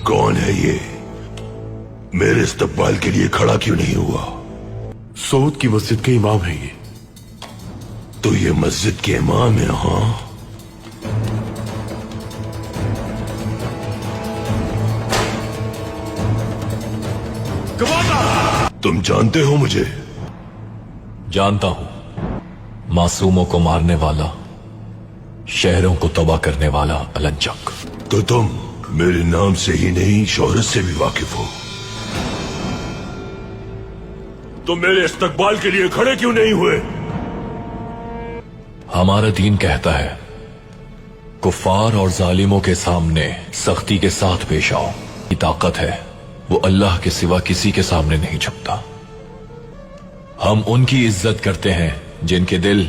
कौन है ये? मेरे इस्तकबाल के लिए खड़ा क्यों नहीं हुआ? सऊद की मस्जिद के इमाम है ये। तो ये मस्जिद के इमाम है? हाँ, तुम जानते हो मुझे? जानता हूं, मासूमों को मारने वाला, शहरों को तबाह करने वाला अलंचक। तो तुम मेरे नाम से ही नहीं शोहरत से भी वाकिफ हो। तुम मेरे इस्तकबाल के लिए खड़े क्यों नहीं हुए? हमारा दीन कहता है कुफ्फार और जालिमों के सामने सख्ती के साथ पेश आओ। की ताकत है वो अल्लाह के सिवा किसी के सामने नहीं झुकता। हम उनकी इज्जत करते हैं जिनके दिल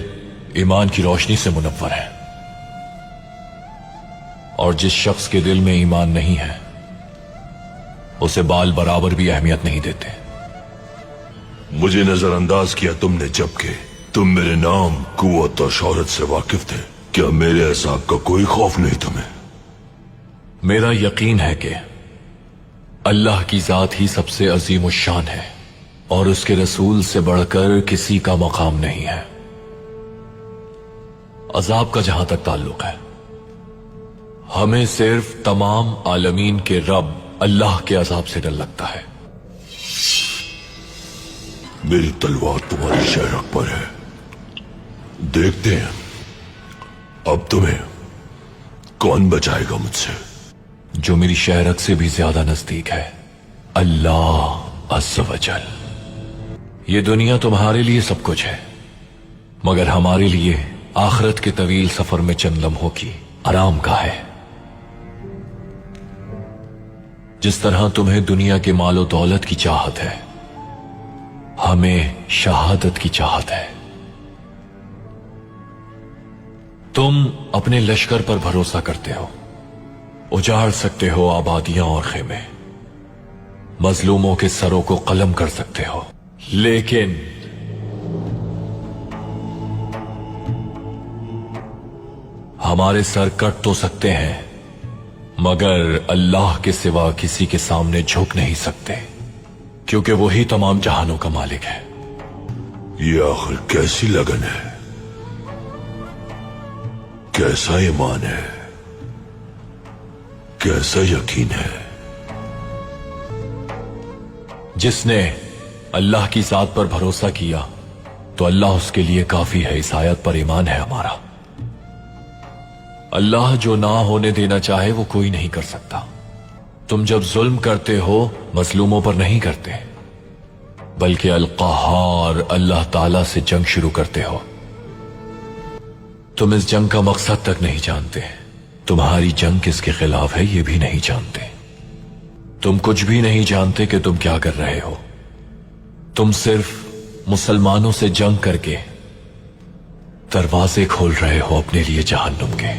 ईमान की रोशनी से मुनव्वर है, और जिस शख्स के दिल में ईमान नहीं है उसे बाल बराबर भी अहमियत नहीं देते। मुझे नजरअंदाज किया तुमने जबकि तुम मेरे नाम, कुव्वत और शोहरत से वाकिफ थे। क्या मेरे अज़ाब का कोई खौफ नहीं तुम्हें? मेरा यकीन है कि अल्लाह की जात ही सबसे अजीम शान है और उसके रसूल से बढ़कर किसी का मकाम नहीं है। अजाब का जहां तक ताल्लुक है, हमें सिर्फ तमाम आलमीन के रब अल्लाह के अजाब से डर लगता है। मेरी तलवार तुम्हारी शहरक पर है, देखते हैं अब तुम्हें कौन बचाएगा मुझसे। जो मेरी शहरक से भी ज्यादा नजदीक है, अल्लाह अज़्ज़ व जल। ये दुनिया तुम्हारे लिए सब कुछ है, मगर हमारे लिए आखिरत के तवील सफर में चंद लम्हों की आराम का है। जिस तरह तुम्हें दुनिया के मालो दौलत की चाहत है, हमें शहादत की चाहत है। तुम अपने लश्कर पर भरोसा करते हो, उजाड़ सकते हो आबादियां और खेमे, मजलूमों के सरों को कलम कर सकते हो, लेकिन हमारे सर कट तो सकते हैं मगर अल्लाह के सिवा किसी के सामने झुक नहीं सकते, क्योंकि वही तमाम जहानों का मालिक है। ये आखिर कैसी लगन है, कैसा ईमान है, कैसा यकीन है? जिसने अल्लाह की जात पर भरोसा किया तो अल्लाह उसके लिए काफी है। इस आयत पर ईमान है हमारा। अल्लाह जो ना होने देना चाहे वो कोई नहीं कर सकता। तुम जब जुल्म करते हो मजलूमों पर नहीं करते, बल्कि अल-क़हार अल्लाह ताला से जंग शुरू करते हो। तुम इस जंग का मकसद तक नहीं जानते, तुम्हारी जंग किसके खिलाफ है ये भी नहीं जानते। तुम कुछ भी नहीं जानते कि तुम क्या कर रहे हो। तुम सिर्फ मुसलमानों से जंग करके दरवाजे खोल रहे हो अपने लिए जहन्नुम के।